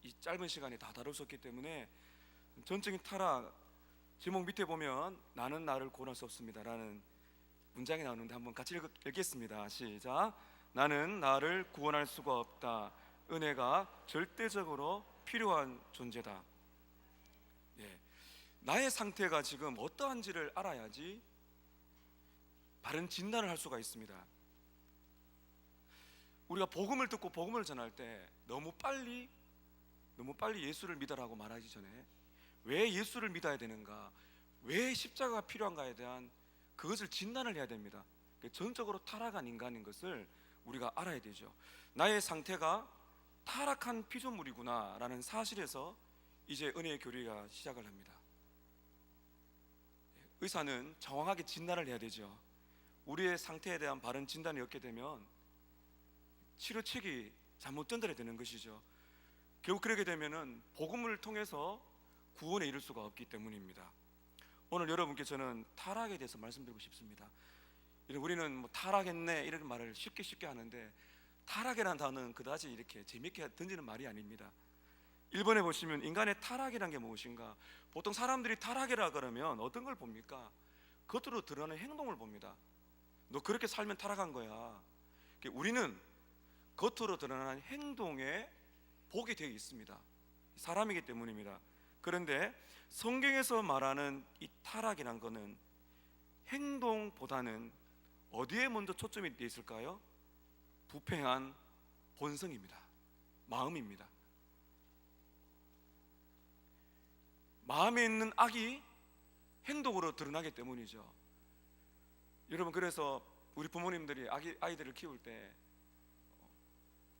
이 짧은 시간에 다 다룰 수 없기 때문에 전적인 타락 제목 밑에 보면 나는 나를 구원할 수 없습니다 라는 문장이 나오는데 한번 같이 읽겠습니다. 시작. 나는 나를 구원할 수가 없다. 은혜가 절대적으로 필요한 존재다. 예. 나의 상태가 지금 어떠한지를 알아야지 바른 진단을 할 수가 있습니다. 우리가 복음을 듣고 복음을 전할 때 너무 빨리 예수를 믿으라고 말하기 전에 왜 예수를 믿어야 되는가, 왜 십자가가 필요한가에 대한 그것을 진단을 해야 됩니다. 전적으로 타락한 인간인 것을 우리가 알아야 되죠. 나의 상태가 타락한 피조물이구나 라는 사실에서 이제 은혜의 교리가 시작을 합니다. 의사는 정확하게 진단을 해야 되죠. 우리의 상태에 대한 바른 진단이 없게 되면 치료책이 잘못 전달이 되는 것이죠. 결국 그렇게 되면은 복음을 통해서 구원에 이를 수가 없기 때문입니다. 오늘 여러분께 저는 타락에 대해서 말씀드리고 싶습니다. 우리는 뭐 타락했네 이런 말을 쉽게 하는데 타락이라는 단어는 그다지 이렇게 재밌게 던지는 말이 아닙니다. 일본에 보시면 인간의 타락이란 게 무엇인가? 보통 사람들이 타락이라 그러면 어떤 걸 봅니까? 겉으로 드러나는 행동을 봅니다. 너 그렇게 살면 타락한 거야. 우리는 겉으로 드러나는 행동에 복이 되어 있습니다. 사람이기 때문입니다. 그런데 성경에서 말하는 이 타락이란 것은 행동보다는 어디에 먼저 초점이 되어 있을까요? 부패한 본성입니다. 마음입니다. 마음에 있는 악이 행동으로 드러나기 때문이죠. 여러분, 그래서 우리 부모님들이 아이들을 키울 때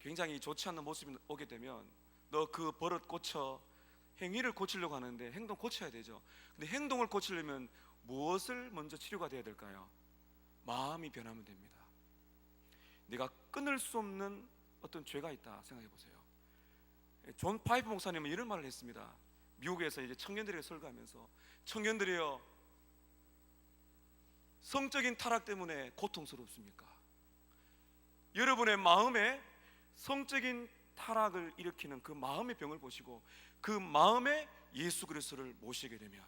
굉장히 좋지 않는 모습이 오게 되면 너 그 버릇 고쳐, 행위를 고치려고 하는데 행동 고쳐야 되죠. 근데 행동을 고치려면 무엇을 먼저 치료가 돼야 될까요? 마음이 변하면 됩니다. 내가 끊을 수 없는 어떤 죄가 있다 생각해 보세요. 존 파이프 목사님은 이런 말을 했습니다. 미국에서 이제 청년들에게 설교하면서, 청년들이여, 성적인 타락 때문에 고통스럽습니까? 여러분의 마음에 성적인 타락을 일으키는 그 마음의 병을 보시고 그 마음에 예수 그리스도를 모시게 되면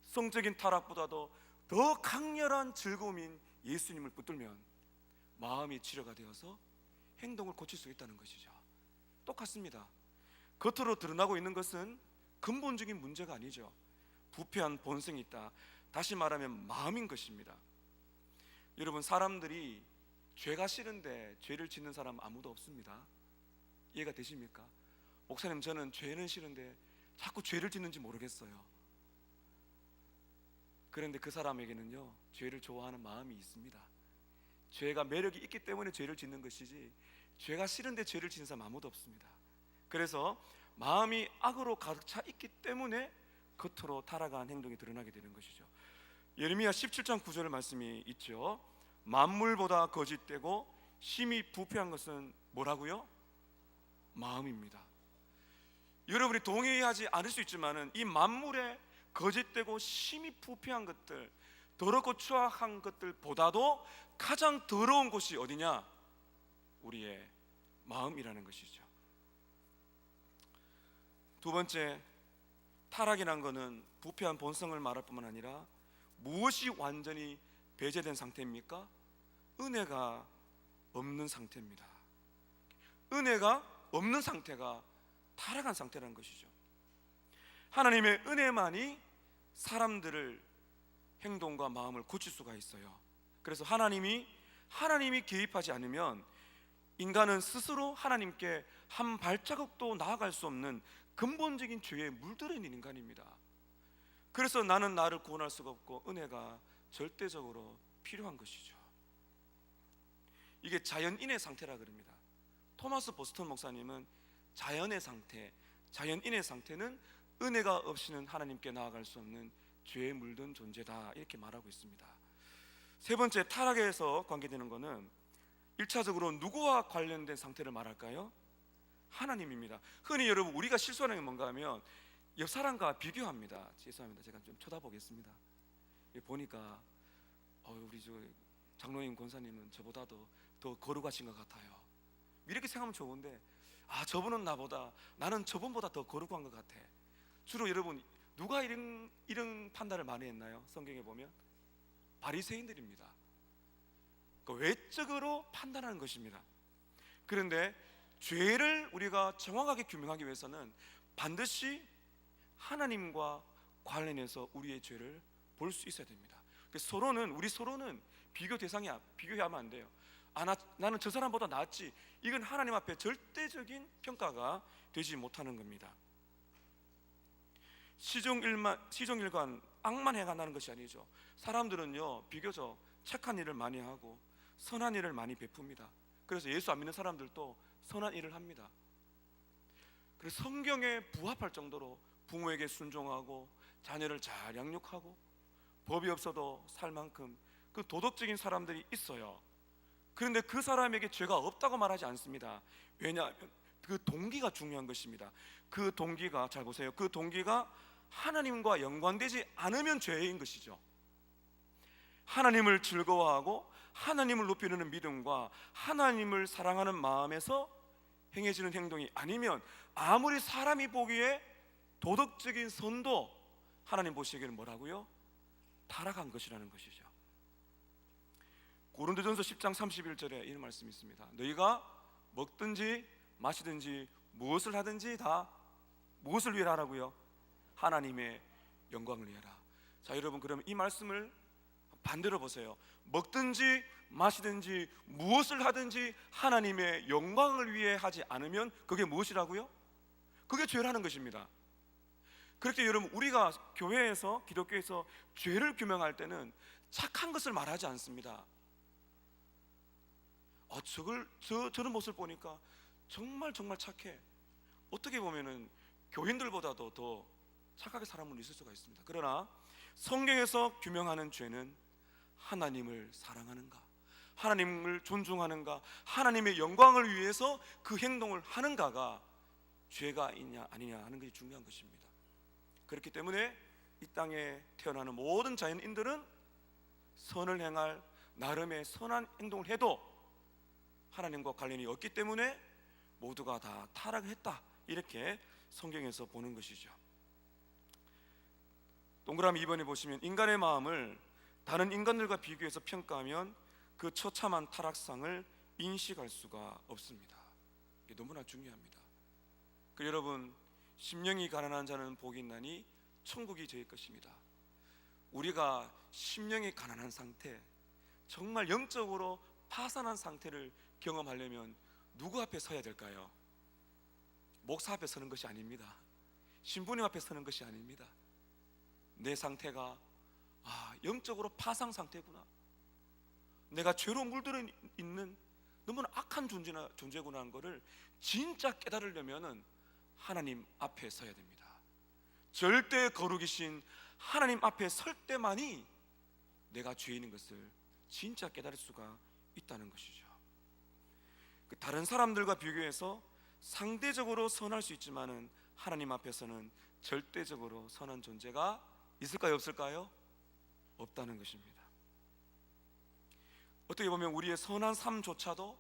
성적인 타락보다도 더 강렬한 즐거움인 예수님을 붙들면 마음이 치료가 되어서 행동을 고칠 수 있다는 것이죠. 똑같습니다. 겉으로 드러나고 있는 것은 근본적인 문제가 아니죠. 부패한 본성이 있다. 다시 말하면 마음인 것입니다. 여러분, 사람들이 죄가 싫은데 죄를 짓는 사람 아무도 없습니다. 이해가 되십니까? 목사님, 저는 죄는 싫은데 자꾸 죄를 짓는지 모르겠어요. 그런데 그 사람에게는요, 죄를 좋아하는 마음이 있습니다. 죄가 매력이 있기 때문에 죄를 짓는 것이지 죄가 싫은데 죄를 짓는 사람 아무도 없습니다. 그래서 마음이 악으로 가득 차 있기 때문에 겉으로 타락한 행동이 드러나게 되는 것이죠. 예레미야 17장 9절 말씀이 있죠. 만물보다 거짓되고 심히 부패한 것은 뭐라고요? 마음입니다. 여러분이 동의하지 않을 수 있지만은 이 만물에 거짓되고 심히 부패한 것들, 더럽고 추악한 것들보다도 가장 더러운 곳이 어디냐? 우리의 마음이라는 것이죠. 두 번째, 타락이란 것은 부패한 본성을 말할 뿐만 아니라 무엇이 완전히 배제된 상태입니까? 은혜가 없는 상태입니다. 은혜가 없는 상태가 타락한 상태라는 것이죠. 하나님의 은혜만이 사람들을 행동과 마음을 고칠 수가 있어요. 그래서 하나님이 개입하지 않으면 인간은 스스로 하나님께 한 발자국도 나아갈 수 없는 근본적인 죄에 물들어 있는 인간입니다. 그래서 나는 나를 구원할 수가 없고 은혜가 절대적으로 필요한 것이죠. 이게 자연인의 상태라 그럽니다. 토마스 보스턴 목사님은 자연의 상태는 은혜가 없이는 하나님께 나아갈 수 없는 죄에 물든 존재다, 이렇게 말하고 있습니다. 세 번째, 타락에서 관계되는 것은 1차적으로 누구와 관련된 상태를 말할까요? 하나님입니다. 흔히 여러분, 우리가 실수하는 게 뭔가 하면 옆 사람과 비교합니다. 죄송합니다. 제가 좀 쳐다보겠습니다. 보니까 우리 장로님 권사님은 저보다도 더 거룩하신 것 같아요. 이렇게 생각하면 좋은데 저분은 나보다, 나는 저분보다 더 거룩한 것 같아. 주로 여러분, 누가 이런 판단을 많이 했나요? 성경에 보면 바리새인들입니다. 그 외적으로 판단하는 것입니다. 그런데 죄를 우리가 정확하게 규명하기 위해서는 반드시 하나님과 관련해서 우리의 죄를 볼 수 있어야 됩니다. 우리 서로는 비교 대상이야. 비교하면 안 돼요. 나는 저 사람보다 낫지. 이건 하나님 앞에 절대적인 평가가 되지 못하는 겁니다. 시종일관 악만 행한다는 것이 아니죠. 사람들은요, 비교적 착한 일을 많이 하고 선한 일을 많이 베풉니다. 그래서 예수 안 믿는 사람들도 선한 일을 합니다. 그래서 성경에 부합할 정도로 부모에게 순종하고 자녀를 잘 양육하고 법이 없어도 살 만큼 그 도덕적인 사람들이 있어요. 그런데 그 사람에게 죄가 없다고 말하지 않습니다. 왜냐하면 그 동기가 중요한 것입니다. 그 동기가, 잘 보세요, 그 동기가 하나님과 연관되지 않으면 죄인 것이죠. 하나님을 즐거워하고 하나님을 높이는 믿음과 하나님을 사랑하는 마음에서 행해지는 행동이 아니면 아무리 사람이 보기에 도덕적인 선도 하나님 보시기에는 뭐라고요? 타락한 것이라는 것이죠. 고린도전서 10장 31절에 이런 말씀이 있습니다. 너희가 먹든지 마시든지 무엇을 하든지 다 무엇을 위해 하라고요? 하나님의 영광을 위하라. 자, 여러분, 그러면 이 말씀을 반대로 보세요. 먹든지 마시든지 무엇을 하든지 하나님의 영광을 위해 하지 않으면 그게 무엇이라고요? 그게 죄라는 것입니다. 그렇게 여러분, 우리가 교회에서, 기독교에서 죄를 규명할 때는 착한 것을 말하지 않습니다. 저런 모습을 보니까 정말 착해. 어떻게 보면은 교인들보다도 더 착하게 사는 분이 있을 수가 있습니다. 그러나 성경에서 규명하는 죄는 하나님을 사랑하는가, 하나님을 존중하는가, 하나님의 영광을 위해서 그 행동을 하는가가 죄가 있냐 아니냐 하는 것이 중요한 것입니다. 그렇기 때문에 이 땅에 태어나는 모든 자연인들은 선을 행할 나름의 선한 행동을 해도 하나님과 관련이 없기 때문에 모두가 다 타락했다, 이렇게 성경에서 보는 것이죠. 동그라미 2번에 보시면 인간의 마음을 다른 인간들과 비교해서 평가하면 그 처참한 타락상을 인식할 수가 없습니다. 이게 너무나 중요합니다. 여러분, 심령이 가난한 자는 복이 있나니 천국이 저희 것입니다. 우리가 심령이 가난한 상태, 정말 영적으로 파산한 상태를 경험하려면 누구 앞에 서야 될까요? 목사 앞에 서는 것이 아닙니다. 신부님 앞에 서는 것이 아닙니다. 내 상태가 영적으로 파상 상태구나, 내가 죄로 물들어 있는 너무나 악한 존재구나 하는 것을 진짜 깨달으려면 하나님 앞에 서야 됩니다. 절대 거룩이신 하나님 앞에 설 때만이 내가 죄인인 것을 진짜 깨달을 수가 있다는 것이죠. 다른 사람들과 비교해서 상대적으로 선할 수 있지만은 하나님 앞에서는 절대적으로 선한 존재가 있을까요, 없을까요? 없다는 것입니다. 어떻게 보면 우리의 선한 삶조차도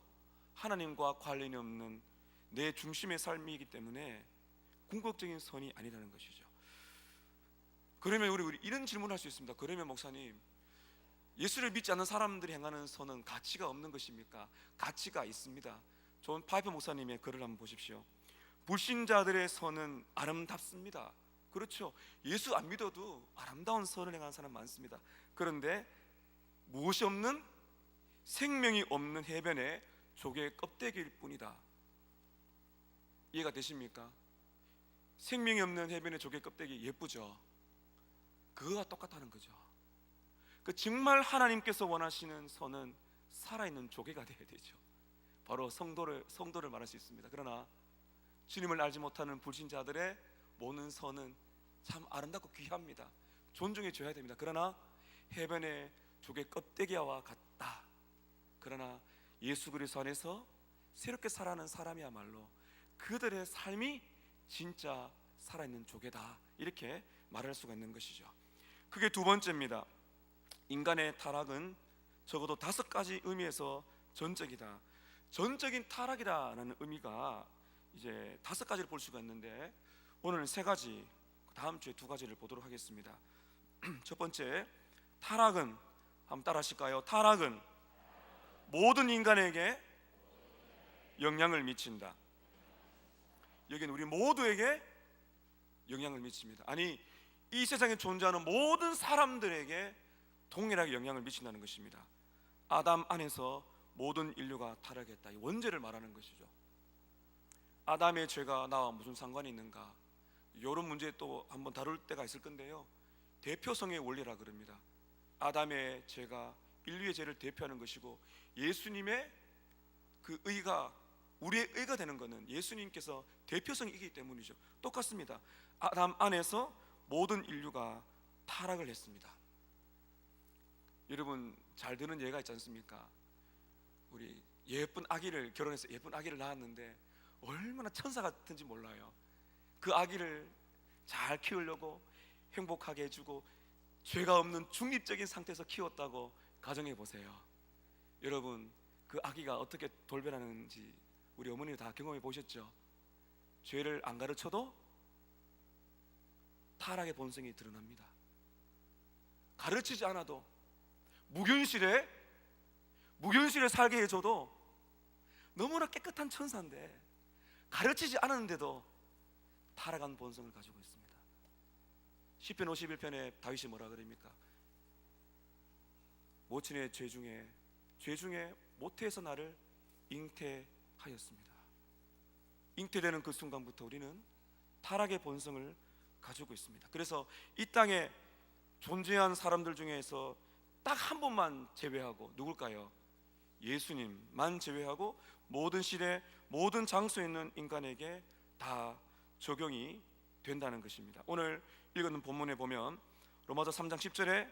하나님과 관련이 없는 내 중심의 삶이기 때문에 궁극적인 선이 아니라는 것이죠. 그러면 우리 이런 질문을 할 수 있습니다. 그러면 목사님, 예수를 믿지 않는 사람들이 행하는 선은 가치가 없는 것입니까? 가치가 있습니다. 존 파이퍼 목사님의 글을 한번 보십시오. 불신자들의 선은 아름답습니다. 그렇죠. 예수 안 믿어도 아름다운 선을 행하는 사람 많습니다. 그런데 무엇이 없는, 생명이 없는 해변의 조개 껍데기일 뿐이다. 이해가 되십니까? 생명이 없는 해변의 조개 껍데기 예쁘죠? 그거와 똑같다는 거죠. 정말 하나님께서 원하시는 선은 살아있는 조개가 되어야 되죠. 바로 성도를 말할 수 있습니다. 그러나 주님을 알지 못하는 불신자들의 모든 선은 참 아름답고 귀합니다. 존중해 줘야 됩니다. 그러나 해변의 조개 껍데기와 같다. 그러나 예수 그리스도 안에서 새롭게 살아가는 사람이야말로 그들의 삶이 진짜 살아있는 조개다, 이렇게 말할 수가 있는 것이죠. 그게 두 번째입니다. 인간의 타락은 적어도 5가지 의미에서 전적이다. 전적인 타락이라는 의미가 이제 5가지를 볼 수가 있는데 오늘은 3가지, 다음 주에 2가지를 보도록 하겠습니다. 첫 번째, 타락은, 한번 따라 하실까요? 타락은 모든 인간에게 영향을 미친다. 여기는 우리 모두에게 영향을 미칩니다. 아니, 이 세상에 존재하는 모든 사람들에게 동일하게 영향을 미친다는 것입니다. 아담 안에서 모든 인류가 타락했다, 이 원죄를 말하는 것이죠. 아담의 죄가 나와 무슨 상관이 있는가, 이런 문제 또 한번 다룰 때가 있을 건데요, 대표성의 원리라 그럽니다. 아담의 죄가 인류의 죄를 대표하는 것이고, 예수님의 그 의가 우리의 의가 되는 것은 예수님께서 대표성이 있기 때문이죠. 똑같습니다. 아담 안에서 모든 인류가 타락을 했습니다. 여러분 잘 드는 예가 있지 않습니까? 우리 예쁜 아기를 결혼해서 예쁜 아기를 낳았는데 얼마나 천사 같은지 몰라요. 그 아기를 잘 키우려고 행복하게 해주고 죄가 없는 중립적인 상태에서 키웠다고 가정해 보세요. 여러분 그 아기가 어떻게 돌변하는지 우리 어머니 다 경험해 보셨죠? 죄를 안 가르쳐도 타락의 본성이 드러납니다. 가르치지 않아도 무균실에 살게 해줘도 너무나 깨끗한 천사인데 가르치지 않았는데도 타락한 본성을 가지고 있습니다. 시편 51편에 다윗이 뭐라 그럽니까? 모친의 죄 중에 모태에서 나를 잉태하였습니다. 잉태되는 그 순간부터 우리는 타락의 본성을 가지고 있습니다. 그래서 이 땅에 존재한 사람들 중에서 딱 한 분만 제외하고, 누굴까요? 예수님만 제외하고 모든 시대 모든 장소에 있는 인간에게 다 적용이 된다는 것입니다. 오늘 읽은 본문에 보면 로마서 3장 10절에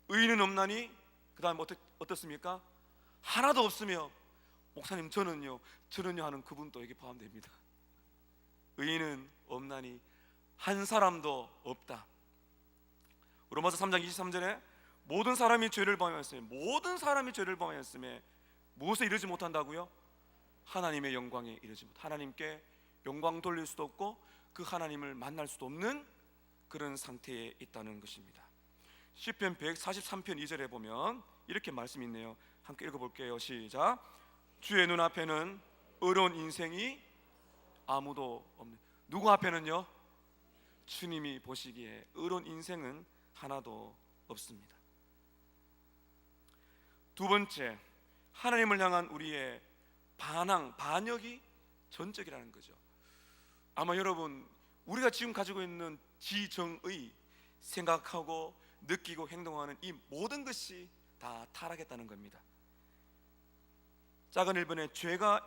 의인은 없나니, 그 다음 어떻습니까? 하나도 없으며, 목사님 저는요 하는 그분도 여기 포함됩니다. 의인은 없나니 한 사람도 없다. 로마서 3장 23절에 모든 사람이 죄를 범하였으며, 모든 사람이 죄를 범하였으며 무엇에 이르지 못한다고요? 하나님의 영광에 이르지 못, 하나님께 영광 돌릴 수도 없고 그 하나님을 만날 수도 없는 그런 상태에 있다는 것입니다. 시편 143편 2절에 보면 이렇게 말씀이 있네요. 함께 읽어볼게요. 시작. 주의 눈앞에는 의로운 인생이 아무도 없는, 누구 앞에는요? 주님이 보시기에 의로운 인생은 하나도 없습니다. 두 번째, 하나님을 향한 우리의 반역이 전적이라는 거죠. 아마 여러분 우리가 지금 가지고 있는 지정의, 생각하고 느끼고 행동하는 이 모든 것이 다 타락했다는 겁니다. 작은 1번에 죄가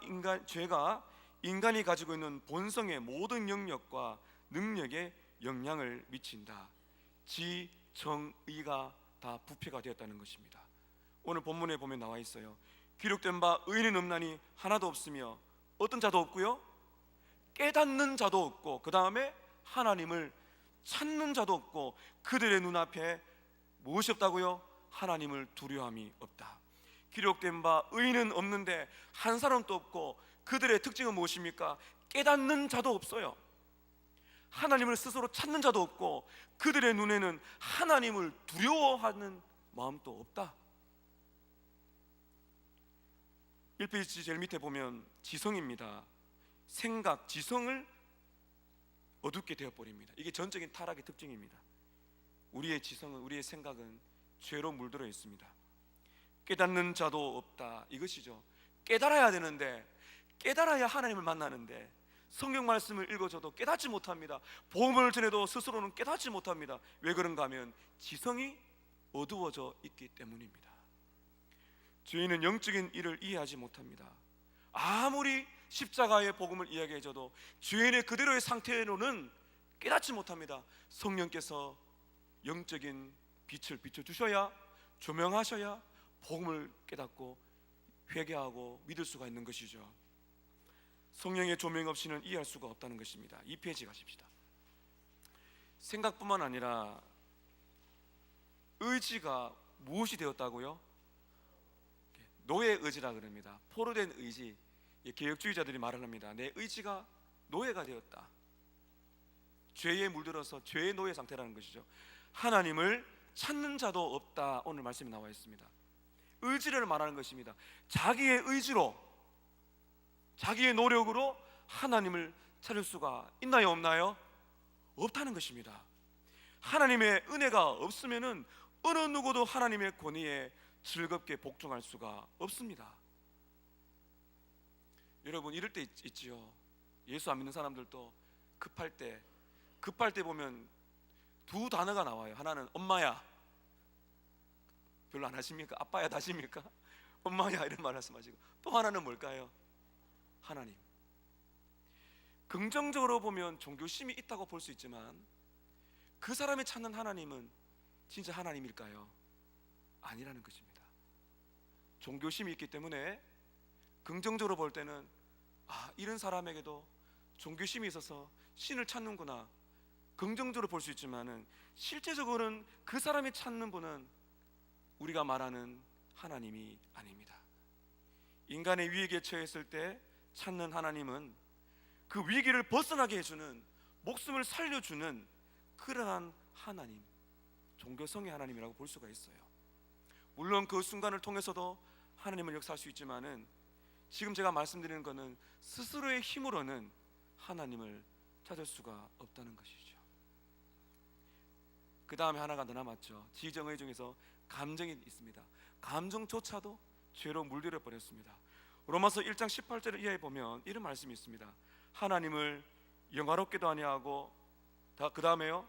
인간이 가지고 있는 본성의 모든 영역과 능력에 영향을 미친다. 지정의가 다 부패가 되었다는 것입니다. 오늘 본문에 보면 나와 있어요. 기록된 바 의인은 없나니 하나도 없으며 어떤 자도 없고요, 깨닫는 자도 없고, 그 다음에 하나님을 찾는 자도 없고, 그들의 눈앞에 무엇이 없다고요? 하나님을 두려움이 없다. 기록된 바 의인은 없는데 한 사람도 없고, 그들의 특징은 무엇입니까? 깨닫는 자도 없어요. 하나님을 스스로 찾는 자도 없고, 그들의 눈에는 하나님을 두려워하는 마음도 없다. 1페이지 제일 밑에 보면 지성입니다. 생각, 지성을 어둡게 되어버립니다. 이게 전적인 타락의 특징입니다. 우리의 지성은, 우리의 생각은 죄로 물들어 있습니다. 깨닫는 자도 없다, 이것이죠. 깨달아야 되는데, 깨달아야 하나님을 만나는데 성경 말씀을 읽어줘도 깨닫지 못합니다. 복음을 전해도 스스로는 깨닫지 못합니다. 왜 그런가 하면 지성이 어두워져 있기 때문입니다. 죄인은 영적인 일을 이해하지 못합니다. 아무리 십자가의 복음을 이야기해줘도 죄인의 그대로의 상태로는 깨닫지 못합니다. 성령께서 영적인 빛을 비춰주셔야, 조명하셔야 복음을 깨닫고 회개하고 믿을 수가 있는 것이죠. 성령의 조명 없이는 이해할 수가 없다는 것입니다. 2페이지 가십시다. 생각뿐만 아니라 의지가 무엇이 되었다고요? 노예 의지라 그럽니다. 포로된 의지. 개혁주의자들이 말을 합니다. 내 의지가 노예가 되었다. 죄에 물들어서 죄의 노예 상태라는 것이죠. 하나님을 찾는 자도 없다. 오늘 말씀이 나와 있습니다. 의지를 말하는 것입니다. 자기의 의지로, 자기의 노력으로 하나님을 찾을 수가 있나요, 없나요? 없다는 것입니다. 하나님의 은혜가 없으면은 어느 누구도 하나님의 권위에 즐겁게 복종할 수가 없습니다. 여러분, 이럴 때 있지요. 예수 안 믿는 사람들도 급할 때 보면 두 단어가 나와요. 하나는 엄마야. 별로 안 하십니까? 아빠야 하십니까? 엄마야 이런 말 말씀하시고, 또 하나는 뭘까요? 하나님. 긍정적으로 보면 종교심이 있다고 볼 수 있지만 그 사람이 찾는 하나님은 진짜 하나님일까요? 아니라는 것입니다. 종교심이 있기 때문에 긍정적으로 볼 때는 이런 사람에게도 종교심이 있어서 신을 찾는구나, 긍정적으로 볼 수 있지만은 실제적으로는 그 사람이 찾는 분은 우리가 말하는 하나님이 아닙니다. 인간의 위기에 처했을 때 찾는 하나님은 그 위기를 벗어나게 해주는, 목숨을 살려주는 그러한 하나님, 종교성의 하나님이라고 볼 수가 있어요. 물론 그 순간을 통해서도 하나님을 역사할 수 있지만은 지금 제가 말씀드리는 것은 스스로의 힘으로는 하나님을 찾을 수가 없다는 것이죠. 그 다음에 하나가 더 남았죠. 지정의 중에서 감정이 있습니다. 감정조차도 죄로 물들여 버렸습니다. 로마서 1장 18절을 이하에 보면 이런 말씀이 있습니다. 하나님을 영화롭게도 아니하고, 그 다음에요,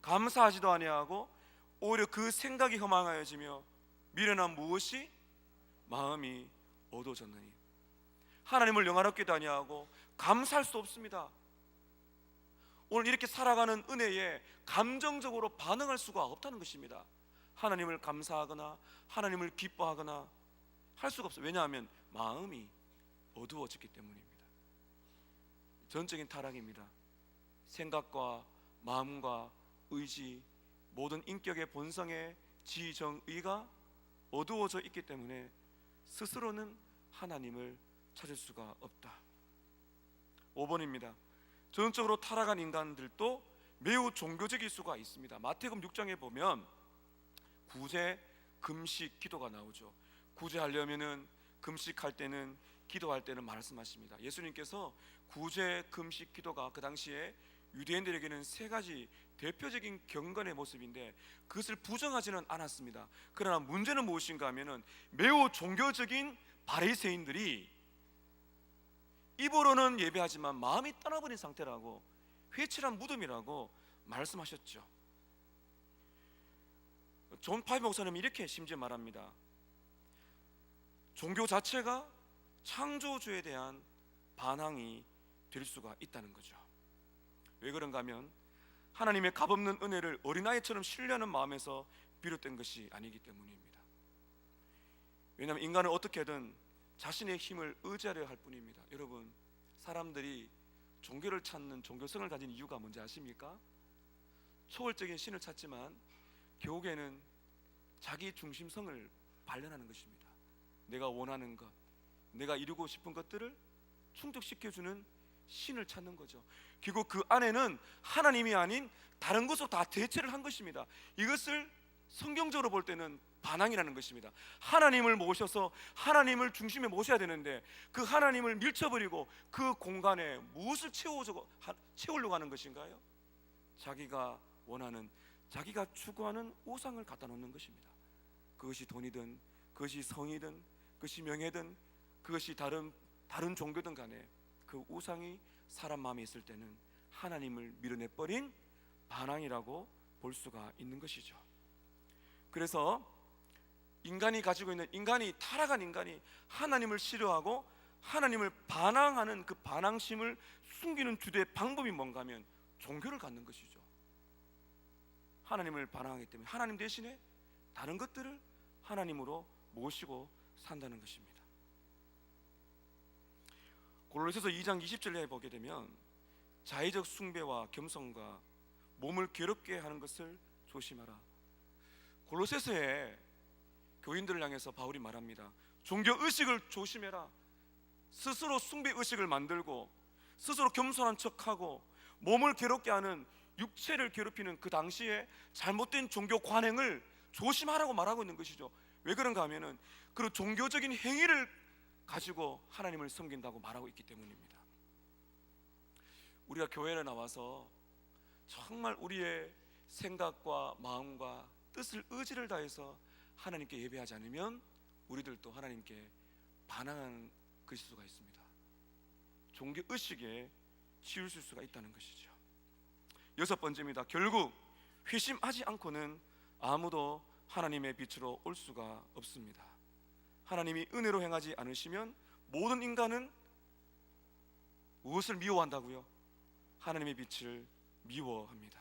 감사하지도 아니하고 오히려 그 생각이 허망하여지며 미련한 무엇이 마음이 어두워졌느니. 하나님을 영화롭게도 아니하고 감사할 수 없습니다. 오늘 이렇게 살아가는 은혜에 감정적으로 반응할 수가 없다는 것입니다. 하나님을 감사하거나 하나님을 기뻐하거나 할 수가 없어요. 왜냐하면 마음이 어두워졌기 때문입니다. 전적인 타락입니다. 생각과 마음과 의지, 모든 인격의 본성의 지정의가 어두워져 있기 때문에 스스로는 하나님을 찾을 수가 없다. 5번입니다. 전적으로 타락한 인간들도 매우 종교적일 수가 있습니다. 마태복음 6장에 보면 구제, 금식, 기도가 나오죠. 구제하려면은, 금식할 때는, 기도할 때는 말씀하십니다. 예수님께서 구제, 금식, 기도가 그 당시에 유대인들에게는 세 가지 대표적인 경건의 모습인데 그것을 부정하지는 않았습니다. 그러나 문제는 무엇인가 하면은 매우 종교적인 바리새인들이 입으로는 예배하지만 마음이 떠나버린 상태라고, 회칠한 무덤이라고 말씀하셨죠. 존 파이브 목사님이 이렇게 심지어 말합니다. 종교 자체가 창조주에 대한 반항이 될 수가 있다는 거죠. 왜 그런가 하면 하나님의 값없는 은혜를 어린아이처럼 신뢰하는 마음에서 비롯된 것이 아니기 때문입니다. 왜냐하면 인간은 어떻게든 자신의 힘을 의지하려 할 뿐입니다. 여러분, 사람들이 종교를 찾는, 종교성을 가진 이유가 뭔지 아십니까? 초월적인 신을 찾지만 결국에는 자기 중심성을 발견하는 것입니다. 내가 원하는 것, 내가 이루고 싶은 것들을 충족시켜주는 신을 찾는 거죠. 결국 그 안에는 하나님이 아닌 다른 것으로 다 대체를 한 것입니다. 이것을 성경적으로 볼 때는 반항이라는 것입니다. 하나님을 모셔서 하나님을 중심에 모셔야 되는데 그 하나님을 밀쳐버리고 그 공간에 무엇을 채우려고 하는 것인가요? 자기가 원하는, 자기가 추구하는 우상을 갖다 놓는 것입니다. 그것이 돈이든, 그것이 성이든, 그것이 명예든, 그것이 다른 종교든 간에 그 우상이 사람 마음에 있을 때는 하나님을 밀어내버린 반항이라고 볼 수가 있는 것이죠. 그래서 인간이 가지고 있는, 타락한 인간이 하나님을 싫어하고 하나님을 반항하는 그 반항심을 숨기는 주된 방법이 뭔가 하면 종교를 갖는 것이죠. 하나님을 반항하기 때문에 하나님 대신에 다른 것들을 하나님으로 모시고 산다는 것입니다. 골로새서 2장 20절에 보게 되면 자의적 숭배와 겸손과 몸을 괴롭게 하는 것을 조심하라. 골로새서에 교인들을 향해서 바울이 말합니다. 종교 의식을 조심해라. 스스로 숭배 의식을 만들고 스스로 겸손한 척하고 몸을 괴롭게 하는, 육체를 괴롭히는 그 당시에 잘못된 종교 관행을 조심하라고 말하고 있는 것이죠. 왜 그런가 하면은 그 종교적인 행위를 가지고 하나님을 섬긴다고 말하고 있기 때문입니다. 우리가 교회에 나와서 정말 우리의 생각과 마음과 뜻을, 의지를 다해서 하나님께 예배하지 않으면 우리들도 하나님께 반항하는 것일 수가 있습니다. 종교 의식에 치우칠 수가 있다는 것이죠. 여섯 번째입니다. 결국 회심하지 않고는 아무도 하나님의 빛으로 올 수가 없습니다. 하나님이 은혜로 행하지 않으시면 모든 인간은 무엇을 미워한다고요? 하나님의 빛을 미워합니다.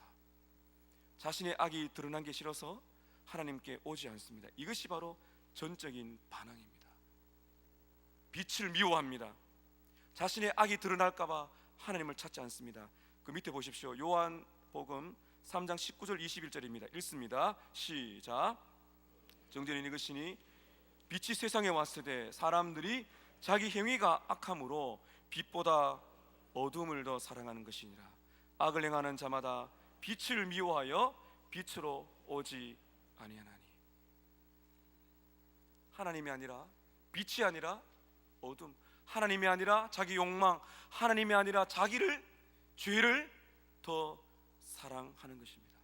자신의 악이 드러난 게 싫어서 하나님께 오지 않습니다. 이것이 바로 전적인 반항입니다. 빛을 미워합니다. 자신의 악이 드러날까봐 하나님을 찾지 않습니다. 그 밑에 보십시오. 요한복음 3장 19절 21절입니다. 읽습니다. 시작. 정죄는 이것이니 빛이 세상에 왔을 때 사람들이 자기 행위가 악함으로 빛보다 어둠을 더 사랑하는 것이니라. 악을 행하는 자마다 빛을 미워하여 빛으로 오지 아니하나니. 하나님이 아니라, 빛이 아니라 어둠, 하나님이 아니라 자기 욕망, 하나님이 아니라 자기를, 죄를 더 사랑하는 것입니다.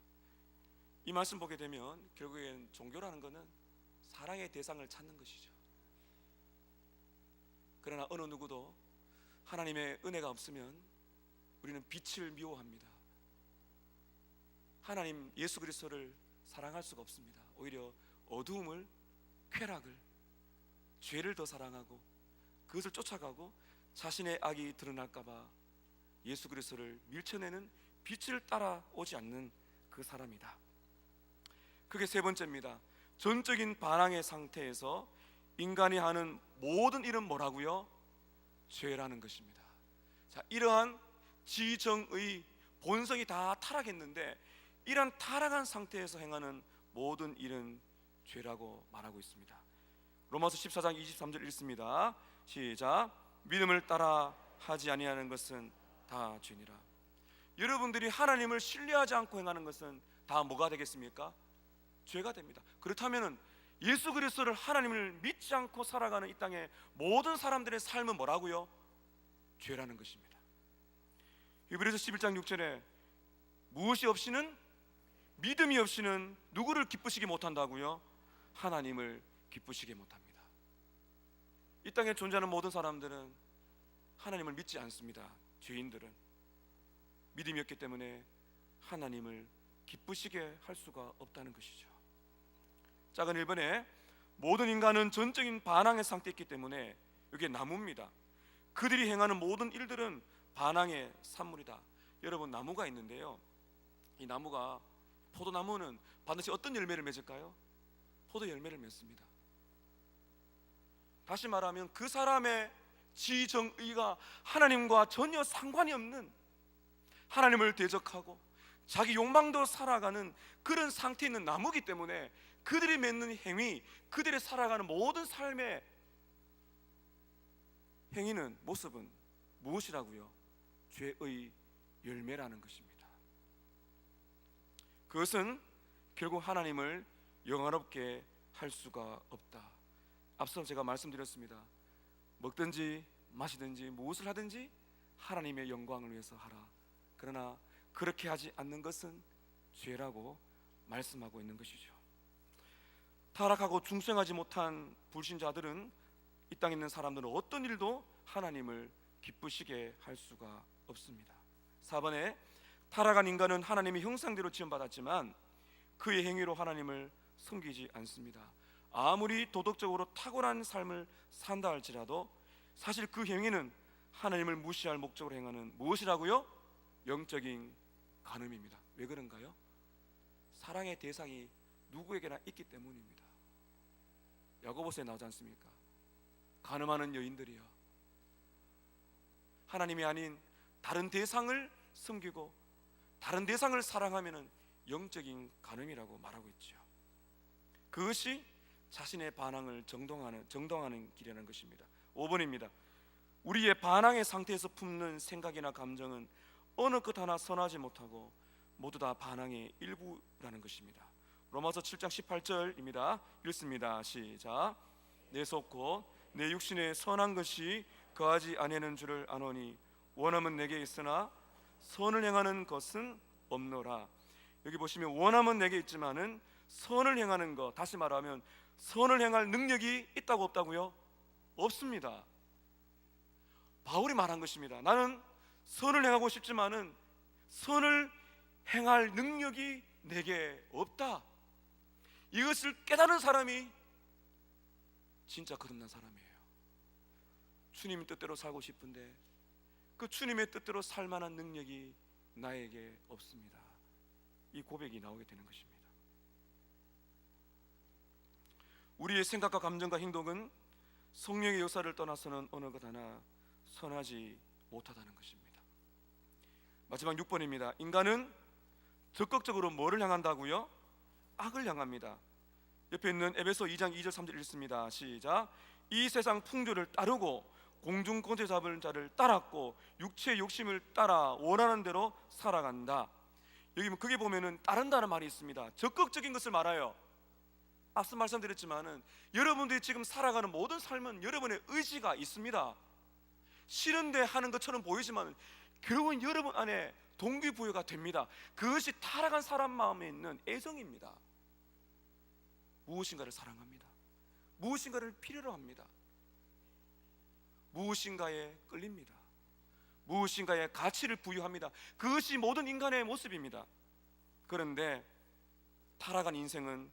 이 말씀 보게 되면 결국엔 종교라는 것은 사랑의 대상을 찾는 것이죠. 그러나 어느 누구도 하나님의 은혜가 없으면 우리는 빛을 미워합니다. 하나님 예수 그리스도를 사랑할 수가 없습니다. 오히려 어두움을, 쾌락을, 죄를 더 사랑하고 그것을 쫓아가고 자신의 악이 드러날까봐 예수 그리스도를 밀쳐내는, 빛을 따라오지 않는 그 사람이다. 그게 세 번째입니다. 전적인 반항의 상태에서 인간이 하는 모든 일은 뭐라고요? 죄라는 것입니다. 자, 이러한 지정의 본성이 다 타락했는데 이러한 타락한 상태에서 행하는 모든 일은 죄라고 말하고 있습니다. 로마서 14장 23절 읽습니다. 시작. 믿음을 따라 하지 아니하는 것은 다 죄니라. 여러분들이 하나님을 신뢰하지 않고 행하는 것은 다 뭐가 되겠습니까? 죄가 됩니다. 그렇다면 예수 그리스도를, 하나님을 믿지 않고 살아가는 이 땅의 모든 사람들의 삶은 뭐라고요? 죄라는 것입니다. 히브리서 11장 6절에 무엇이 없이는, 믿음이 없이는 누구를 기쁘시게 못한다고요? 하나님을 기쁘시게 못합니다. 이 땅에 존재하는 모든 사람들은 하나님을 믿지 않습니다. 죄인들은 믿음이 없기 때문에 하나님을 기쁘시게 할 수가 없다는 것이죠. 작은 1번에 모든 인간은 전적인 반항의 상태에 있기 때문에 이게 나무입니다. 그들이 행하는 모든 일들은 반항의 산물이다. 여러분, 나무가 있는데요, 이 나무가, 포도나무는 반드시 어떤 열매를 맺을까요? 포도 열매를 맺습니다. 다시 말하면 그 사람의 지정의가 하나님과 전혀 상관이 없는, 하나님을 대적하고 자기 욕망대로 살아가는 그런 상태에 있는 나무이기 때문에 그들이 맺는 행위, 그들이 살아가는 모든 삶의 행위는, 모습은 무엇이라고요? 죄의 열매라는 것입니다. 그것은 결국 하나님을 영화롭게 할 수가 없다. 앞서 제가 말씀드렸습니다. 먹든지 마시든지 무엇을 하든지 하나님의 영광을 위해서 하라. 그러나 그렇게 하지 않는 것은 죄라고 말씀하고 있는 것이죠. 타락하고 중생하지 못한 불신자들은, 이 땅에 있는 사람들은 어떤 일도 하나님을 기쁘시게 할 수가 없습니다. 4번에 타락한 인간은 하나님의 형상대로 지음받았지만 그의 행위로 하나님을 섬기지 않습니다. 아무리 도덕적으로 탁월한 삶을 산다 할지라도 사실 그 행위는 하나님을 무시할 목적으로 행하는, 무엇이라고요? 영적인 간음입니다. 왜 그런가요? 사랑의 대상이 누구에게나 있기 때문입니다. 야고보서에 나오지 않습니까? 간음하는 여인들이요, 하나님이 아닌 다른 대상을 섬기고 다른 대상을 사랑하면 영적인 간음이라고 말하고 있죠. 그것이 자신의 반항을 정당하는 길이라는 것입니다. 5번입니다. 우리의 반항의 상태에서 품는 생각이나 감정은 어느 것 하나 선하지 못하고 모두 다 반항의 일부라는 것입니다. 로마서 7장 18절입니다. 읽습니다. 시작. 내 속 곧 내 육신에 선한 것이 거하지 아니하는 줄을 아노니 원함은 내게 있으나 선을 행하는 것은 없노라. 여기 보시면 원함은 내게 있지만은 선을 행하는 것, 다시 말하면 선을 행할 능력이 있다고 없다고요? 없습니다. 바울이 말한 것입니다. 나는 선을 행하고 싶지만은 선을 행할 능력이 내게 없다. 이것을 깨달은 사람이 진짜 거듭난 사람이에요. 주님의 뜻대로 살고 싶은데 그 주님의 뜻대로 살 만한 능력이 나에게 없습니다. 이 고백이 나오게 되는 것입니다. 우리의 생각과 감정과 행동은 성령의 역사를 떠나서는 어느 것 하나 선하지 못하다는 것입니다. 마지막 6번입니다. 인간은 적극적으로 뭐를 향한다고요? 악을 향합니다. 옆에 있는 에베소 2장 2절 3절 읽습니다. 시작. 이 세상 풍조를 따르고 공중 권세 잡을 자를 따랐고 육체의 욕심을 따라 원하는 대로 살아간다. 여기 그게 보면은 따른다는 말이 있습니다. 적극적인 것을 말해요. 앞서 말씀드렸지만은 여러분들이 지금 살아가는 모든 삶은 여러분의 의지가 있습니다. 싫은데 하는 것처럼 보이지만 결국은 여러분 안에 동기부여가 됩니다. 그것이 타락한 사람 마음에 있는 애정입니다. 무엇인가를 사랑합니다. 무엇인가를 필요로 합니다. 무엇인가에 끌립니다. 무엇인가에 가치를 부여합니다. 그것이 모든 인간의 모습입니다. 그런데 타락한 인생은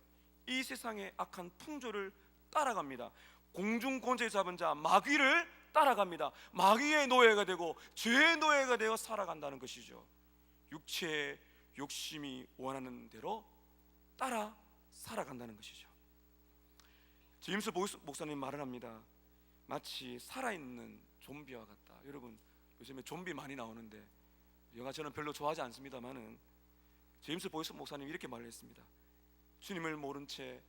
이 세상의 악한 풍조를 따라갑니다. 공중 권세 잡은 자 마귀를 따라갑니다. 마귀의 노예가 되고 죄의 노예가 되어 살아간다는 것이죠. 육체의 욕심이 원하는 대로 따라 살아간다는 것이죠. 제임스 보이스 목사님 말을 합니다. 마치 살아있는 좀비와 같다. 여러분 요즘에 좀비 많이 나오는데 영화 저는 별로 좋아하지 않습니다만은 제임스 보이스 목사님이 이렇게 말을 했습니다. 주님을 모른 채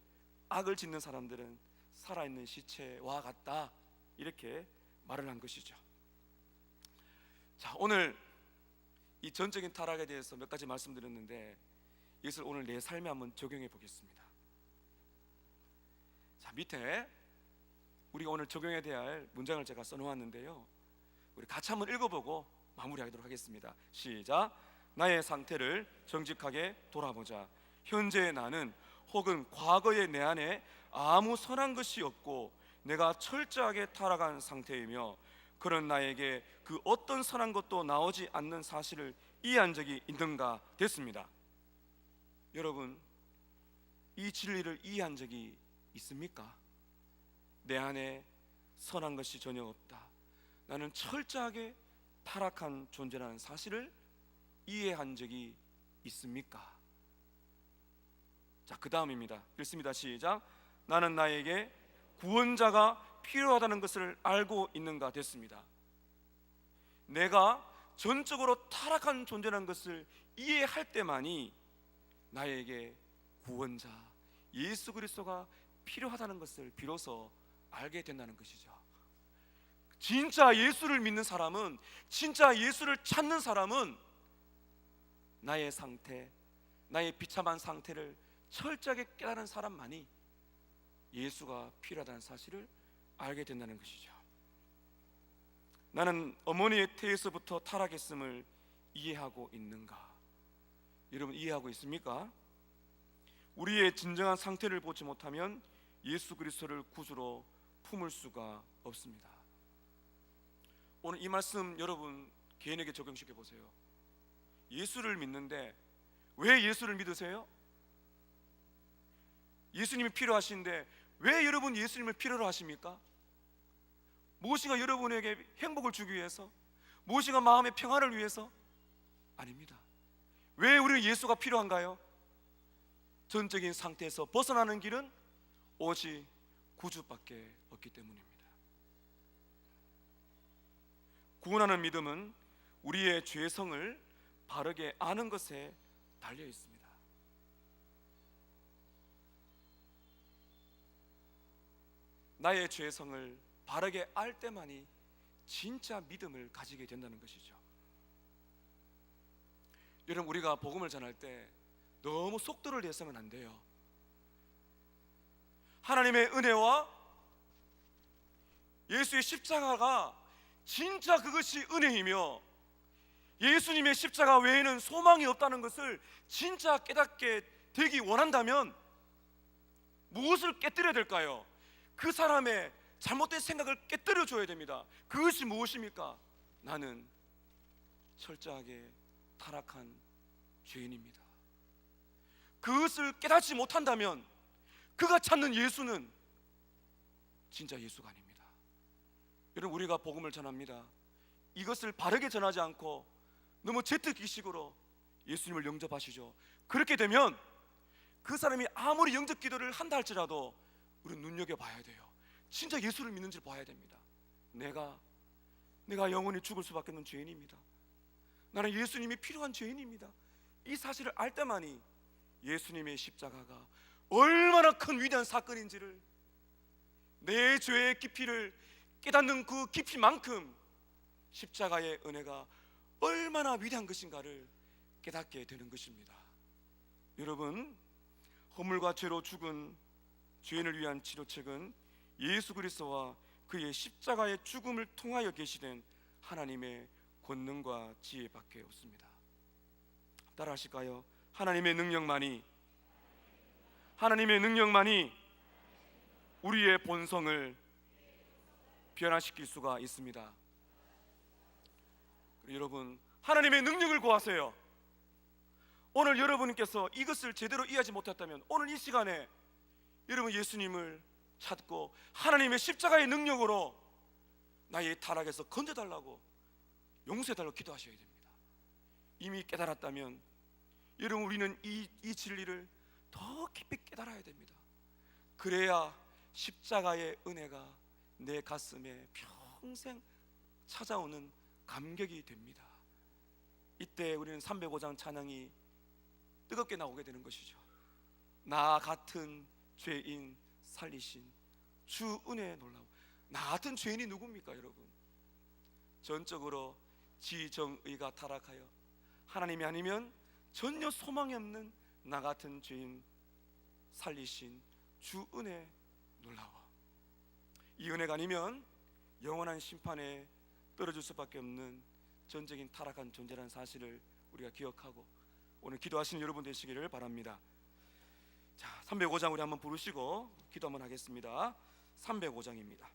악을 짓는 사람들은 살아있는 시체와 같다. 이렇게 말을 한 것이죠. 자, 오늘 이 전적인 타락에 대해서 몇 가지 말씀드렸는데 이것을 오늘 내 삶에 한번 적용해 보겠습니다. 자, 밑에 우리가 오늘 적용해야 할 문장을 제가 써놓았는데요, 우리 같이 한번 읽어보고 마무리하도록 하겠습니다. 시작. 나의 상태를 정직하게 돌아보자. 현재의 나는 혹은 과거의 내 안에 아무 선한 것이 없고 내가 철저하게 타락한 상태이며 그런 나에게 그 어떤 선한 것도 나오지 않는 사실을 이해한 적이 있는가 됐습니다. 여러분, 이 진리를 이해한 적이 있습니까? 내 안에 선한 것이 전혀 없다. 나는 철저하게 타락한 존재라는 사실을 이해한 적이 있습니까? 자, 그 다음입니다. 읽습니다. 시작. 나는 나에게 구원자가 필요하다는 것을 알고 있는가 됐습니다. 내가 전적으로 타락한 존재라는 것을 이해할 때만이 나에게 구원자 예수 그리스도가 필요하다는 것을 비로소 알게 된다는 것이죠. 진짜 예수를 믿는 사람은, 진짜 예수를 찾는 사람은 나의 상태, 나의 비참한 상태를 철저하게 깨달은 사람만이 예수가 필요하다는 사실을 알게 된다는 것이죠. 나는 어머니의 태에서부터 타락했음을 이해하고 있는가? 여러분, 이해하고 있습니까? 우리의 진정한 상태를 보지 못하면 예수 그리스도를 구주로 품을 수가 없습니다. 오늘 이 말씀 여러분 개인에게 적용시켜 보세요. 예수를 믿는데 왜 예수를 믿으세요? 예수님이 필요하신데 왜 여러분 예수님을 필요로 하십니까? 무엇인가 여러분에게 행복을 주기 위해서? 무엇인가 마음의 평안을 위해서? 아닙니다. 왜 우리는 예수가 필요한가요? 전적인 상태에서 벗어나는 길은 오직 구주밖에 없기 때문입니다. 구원하는 믿음은 우리의 죄성을 바르게 아는 것에 달려 있습니다. 나의 죄성을 바르게 알 때만이 진짜 믿음을 가지게 된다는 것이죠. 여러분, 우리가 복음을 전할 때 너무 속도를 내서는 안 돼요. 하나님의 은혜와 예수의 십자가가 진짜 그것이 은혜이며 예수님의 십자가 외에는 소망이 없다는 것을 진짜 깨닫게 되기 원한다면 무엇을 깨뜨려야 될까요? 그 사람의 잘못된 생각을 깨뜨려 줘야 됩니다. 그것이 무엇입니까? 나는 철저하게 타락한 죄인입니다. 그것을 깨닫지 못한다면 그가 찾는 예수는 진짜 예수가 아닙니다. 여러분, 우리가 복음을 전합니다. 이것을 바르게 전하지 않고 너무 제트기식으로 예수님을 영접하시죠. 그렇게 되면 그 사람이 아무리 영접 기도를 한다 할지라도 우리는 눈여겨봐야 돼요. 진짜 예수를 믿는지를 봐야 됩니다. 내가 영원히 죽을 수밖에 없는 죄인입니다. 나는 예수님이 필요한 죄인입니다. 이 사실을 알 때만이 예수님의 십자가가 얼마나 큰 위대한 사건인지를, 내 죄의 깊이를 깨닫는 그 깊이만큼 십자가의 은혜가 얼마나 위대한 것인가를 깨닫게 되는 것입니다. 여러분, 허물과 죄로 죽은 죄인을 위한 치료책은 예수 그리스도와 그의 십자가의 죽음을 통하여 계시된 하나님의 권능과 지혜밖에 없습니다. 따라하실까요? 하나님의 능력만이 우리의 본성을 변화시킬 수가 있습니다. 여러분, 하나님의 능력을 구하세요. 오늘 여러분께서 이것을 제대로 이해하지 못했다면 오늘 이 시간에 여러분 예수님을 찾고 하나님의 십자가의 능력으로 나의 타락에서 건져달라고, 용서해달라고 기도하셔야 됩니다. 이미 깨달았다면 여러분, 우리는 이 진리를 더 깊이 깨달아야 됩니다. 그래야 십자가의 은혜가 내 가슴에 평생 찾아오는 감격이 됩니다. 이때 우리는 305장 찬양이 뜨겁게 나오게 되는 것이죠. 나 같은 죄인 살리신 주 은혜에 놀라워. 나 같은 죄인이 누굽니까 여러분? 전적으로 지정의가 타락하여 하나님이 아니면 전혀 소망이 없는 나 같은 죄인 살리신 주 은혜 놀라워. 이 은혜가 아니면 영원한 심판에 떨어질 수밖에 없는 전적인 타락한 존재라는 사실을 우리가 기억하고 오늘 기도하시는 여러분 되시기를 바랍니다. 자, 305장 우리 한번 부르시고 기도 한번 하겠습니다. 305장입니다.